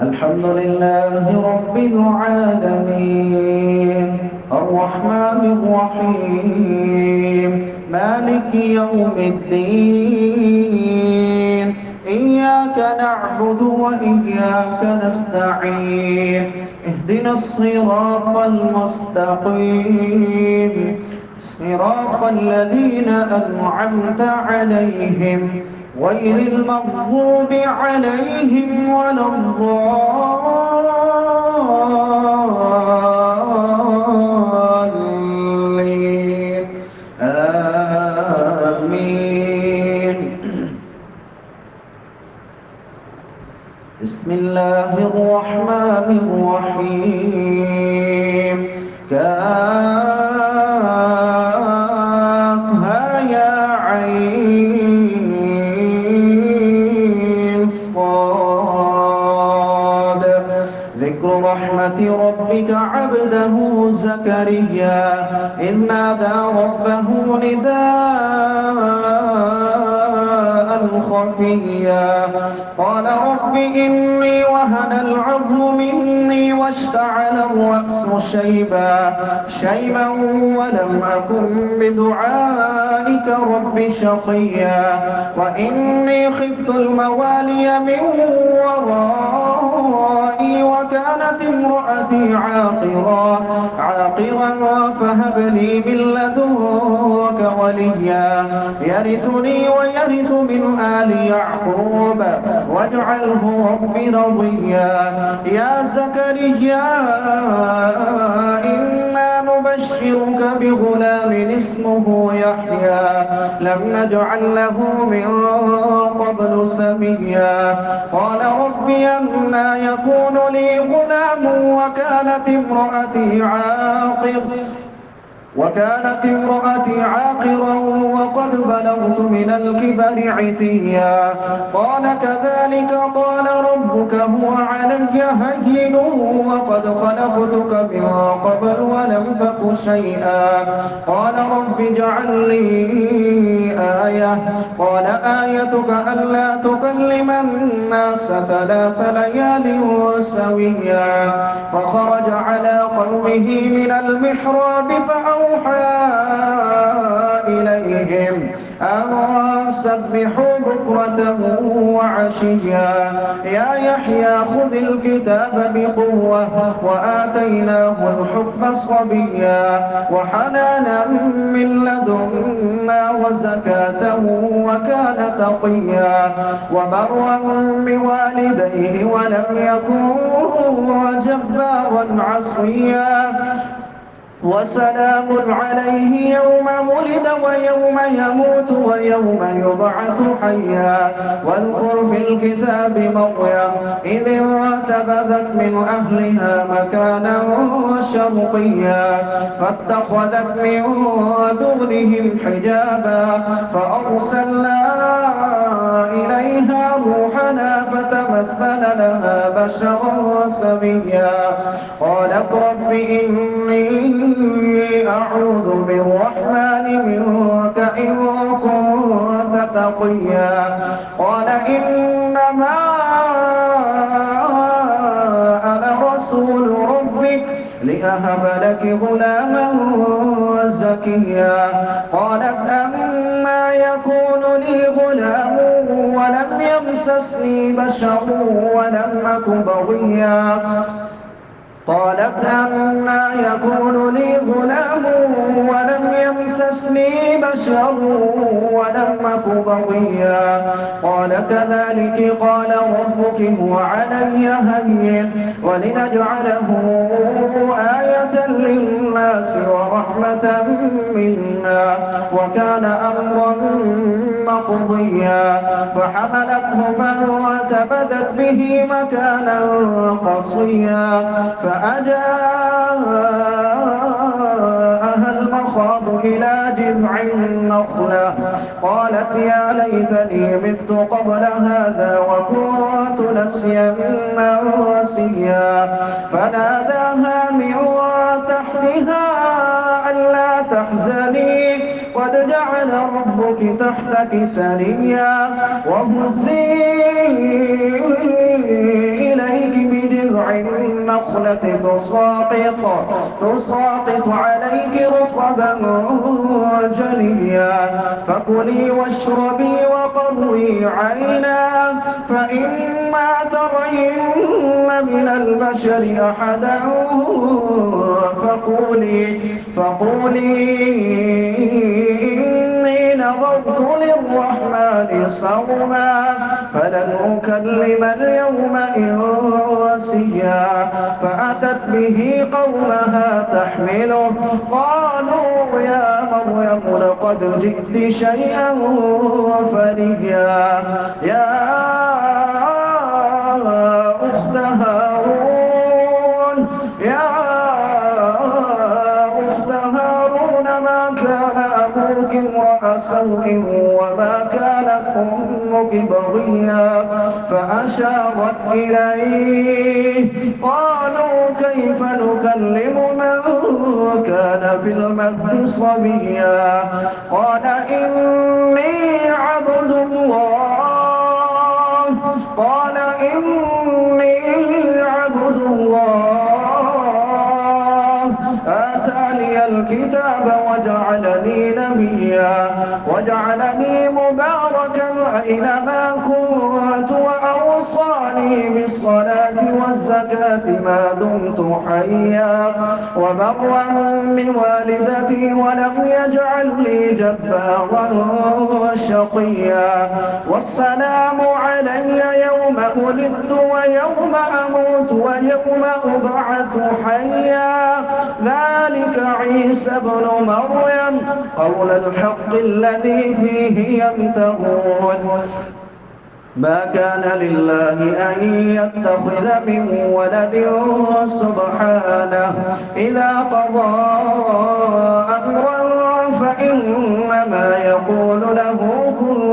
الحمد لله رب العالمين الرحمن الرحيم مالك يوم الدين إياك نعبد وإياك نستعين اهدنا الصراط المستقيم صراط الذين أنعمت عليهم غير المغضوب عليهم ولا الضالين آمين. بسم الله الرحمن الرحيم كافها يا عين صاد ذكر رحمة ربك عبده زكريا إذ نادى ربه نداء خفيا قال رب إني وهن العظم مني واشتعل الرأس شيبا ولم أكن بدعائك رب شقيا وإني خفت الموالي من ورائي وكانت امرأتي عاقرا فهب لي من لدنك وليا يرثني ويرث من آل يعقوب واجعله رب رضيا يا زكريا إنا نبشرك بغلام اسمه يحيى لم نجعل له من قبل سميا قال رب أنى يكون لي غلام وكانت امرأتي عاقرا وقد بلغت من الكبر عتيا قال كذلك قال ربك هو علي هين وقد خلقتك من قبل ولم تك شيئا قال رب اجعل لي آية قال آيتك ألا تكلم الناس 3 ليال سويا فخرج على قومه من المحراب فأوحى إليهم أن سبحوا بكرة وعشيا يا يحيى خذ الكتاب بقوة وآتيناه الحكم صبيا وحنانا من لدنا وزكاة وكان تقيا وبرا بوالديه ولم يكن جبارا عصيا وسلام عليه يوم ولد ويوم يموت ويوم يبعث حيا واذكر في الكتاب مريم إذ انتبذت من أهلها مكانا شرقيا فاتخذت من دونهم حجابا فأرسلنا إليها روحنا فتمثل لها بشرا سويا قالت رب إني أعوذ بالرحمن منك إن كنت تقيا قال إنما أنا رسول ربك لأهب لك غلاما زكيا قالت أما يكون لي غلام ولم يمسسني بشر ولم أك بغيا قالت أنى يكون لي غلام ولم يمسسني بشر ولم أك بغيا قال كذلك قال ربك هو علي هين ولنجعله آية للناس ورحمة منا وكان أمرا مقضيا فحملته فانتبذت به مكانا قصيا فأجاءها المخاض إلى جذع النخلة قالت يا ليتني مت قبل هذا وكنت نسيا منسيا فناداها من تحتها ألا تحزني قد قد جعل ربك تحتك سريا وهزي إليك بجذع النخلة تساقط عليك رطبا جنيا فكلي واشربي وقري عينا فإما ترين من البشر أحدا فقولي إني نظرت للرحمن صوما فلن أكلم اليوم إنسيا فأتت به قومها تحمله قالوا يا مريم لقد جئت شيئا فريا يا أخت هارون ما كان أبوك امرأ سوء وما كانت أمك بغيا فأشارت إليه قالوا كيف نكلم من كان في المهد صبيا قال إني عبد الله آتاني الكتاب وجعلني نبيا وجعلني مباركا أينما كنت وأوصاني بالصلاة والزكاة ما دمت حيا وبرا بوالدتي ولم يجعلني جبارا شقيا والسلام علي يوم ولدت ويوم أموت ويوم أبعث حيا ذلك عيسى ابن مريم قول الحق الذي فيه يمترون ما كان لله أن يتخذ من ولد سبحانه إذا قضى أمرا فإنما يقول له كن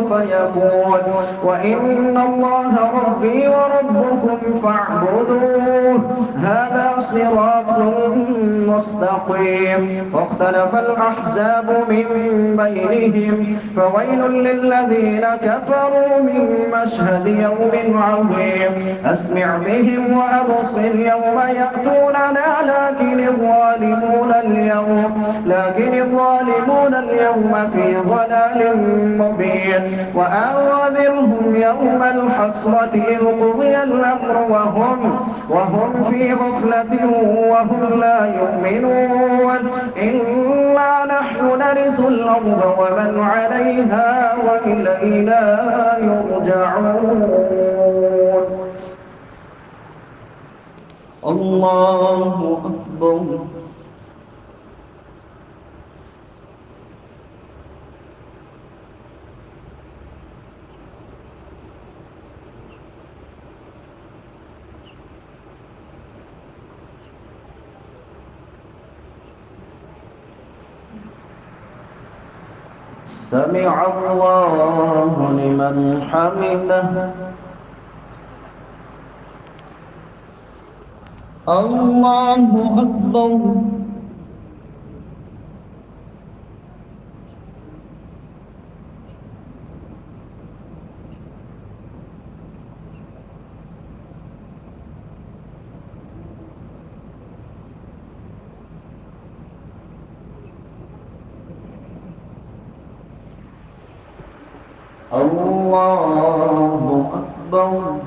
فيكون وإن الله ربي وربكم فاعبدوه هذا صراط مستقيم فاختلف الأحزاب من بينهم فويل للذين كفروا من مشهد يوم عظيم أسمع بهم وأبصر يوم يأتوننا لكن الظالمون اليوم في ضلال مبين وأنذرهم يوم الحسرة إذ قضي الأمر وهم في غفلة وهم لا يؤمنون إنا نحن نرث الأرض ومن عليها وإلينا يرجعون الله أكبر سمع الله لمن حمده الله أكبر الله أكبر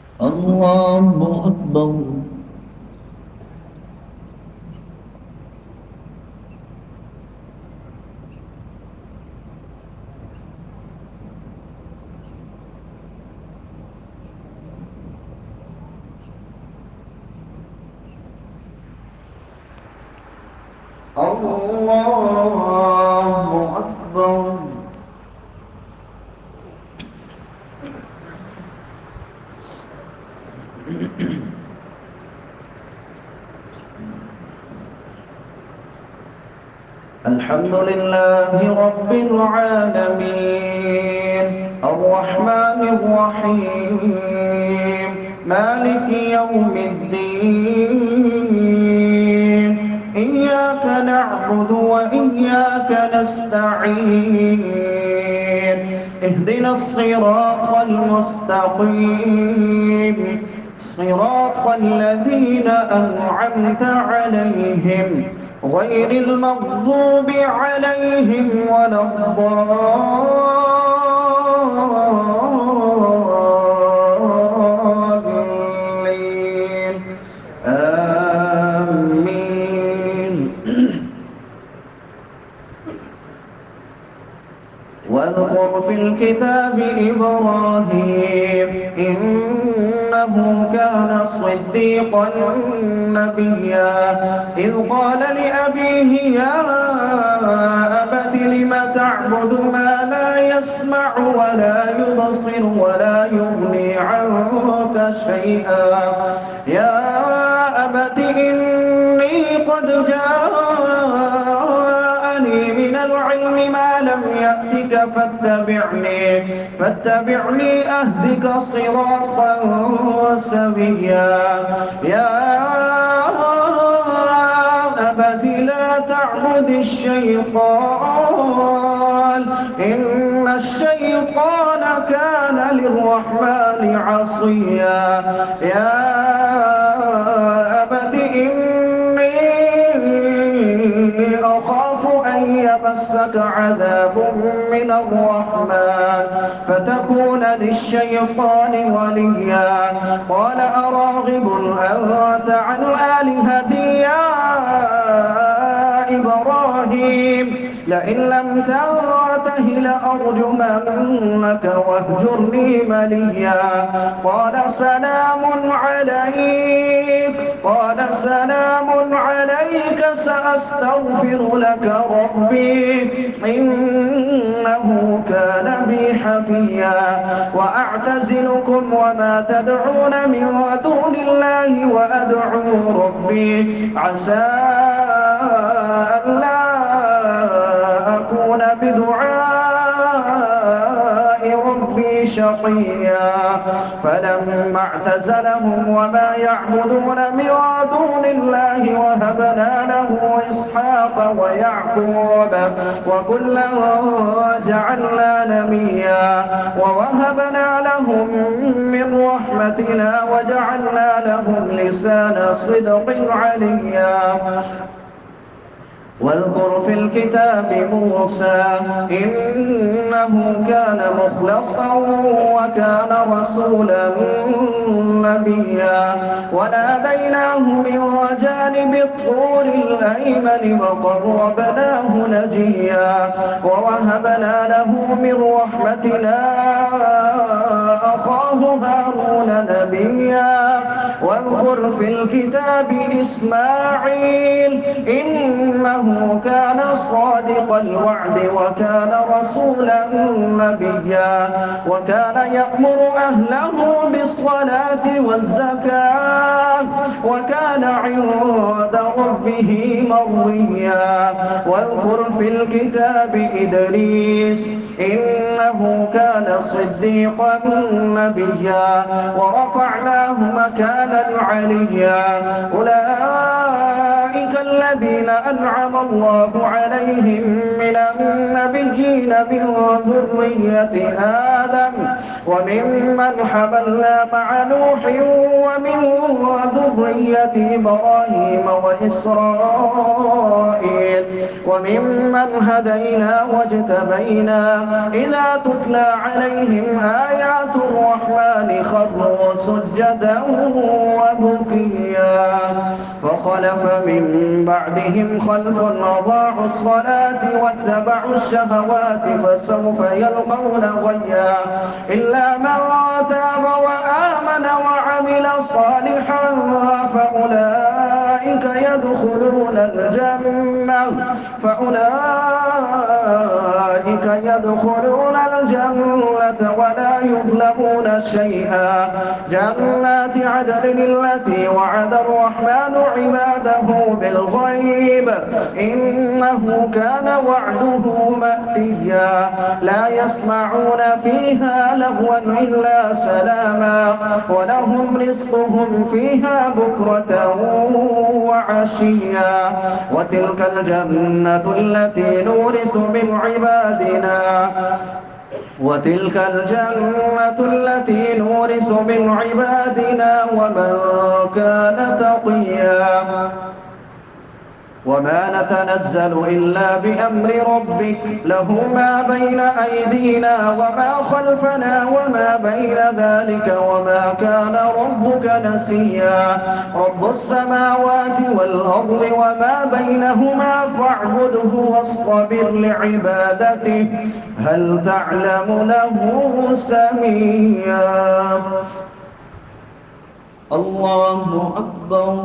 الله أكبر الله أكبر الحمد لله رب العالمين الرحمن الرحيم مالك يوم الدين إياك نعبد وإياك نستعين اهدنا الصراط المستقيم صراط الذين أنعمت عليهم غير المغضوب عليهم ولا الضالين آمين. واذكر في الكتاب إبراهيم إنه كان صديقا نبيا إذ قال لأبيه يا أبت لم تعبد ما لا يسمع ولا يبصر ولا يغني عنك شيئا يا أبت إني قد جاءني من العلم ما لم يأتك فاتبعني أهدك صراطا سويا يا أبت لا تعبد الشيطان إن الشيطان كان للرحمن عصيا يا أبت إني أخاف أن يمسك عذاب من الرحمن فتكون للشيطان وليا قال أراغب أنت عن آلهتي يا إبراهيم لئن لم تنته لأرجمنك واهجرني مليا قال سلام عليك سأستغفر لك ربي إنه كان بي حفيا وأعتزلكم وما تدعون من دون الله وأدعو ربي عسى ألا أكون بدعاء ربي شقيا فلما اعتزلهم وما يعبدون من دون الله وهبنا له إسحاق ويعقوب وكلا جعلنا نبيا ووهبنا لهم من رحمتنا وجعلنا لهم لسان صدق عليا واذكر في الكتاب موسى إنه كان مخلصا وكان رسولا نبيا وناديناه من جانب الطور الأيمن وقربناه نجيا ووهبنا له من رحمتنا أخاه هارون نبيا واذكر في الكتاب إسماعيل إنه كان صادق الوعد وكان رسولا نبيا وكان يأمر أهله بالصلاة والزكاة وكان عند ربه مرضيا واذكر في الكتاب إدريس إنه كان صديقا نبيا ورفعناه مكانا عليا أولئك الذين أنعم الله عليهم من النبيين من ذرية آدم وممن حملنا مع نوح ومن ذرية إبراهيم وإسرائيل وممن هدينا واجتبينا إذا تتلى عليهم آيات الرحمن خروا سجدا وبكيا فخلف من بعدهم خلف أضاعوا الصلاة واتبعوا الشهوات فسوف يلقون غيا إلا من تاب وآمن وعمل صالحا فأولئك يدخلون الجنة النعمة ولا يظلمون شيئا. جنات عدن التي وعد الرحمن عباده بالغيب إنه كان وعده مأتيا. لا يسمعون فيها لغوا إلا سلاما ولهم رزقهم فيها بكرة وعشيا. وتلك الجنة التي نورث من عبادنا ومن كان تقيا. وما نتنزل إلا بأمر ربك له ما بين أيدينا وما خلفنا وما بين ذلك وما كان ربك نسيا. رب السماوات والأرض وما بينهما فاعبده واصطبر لعبادته هل تعلم له سميا. الله أكبر.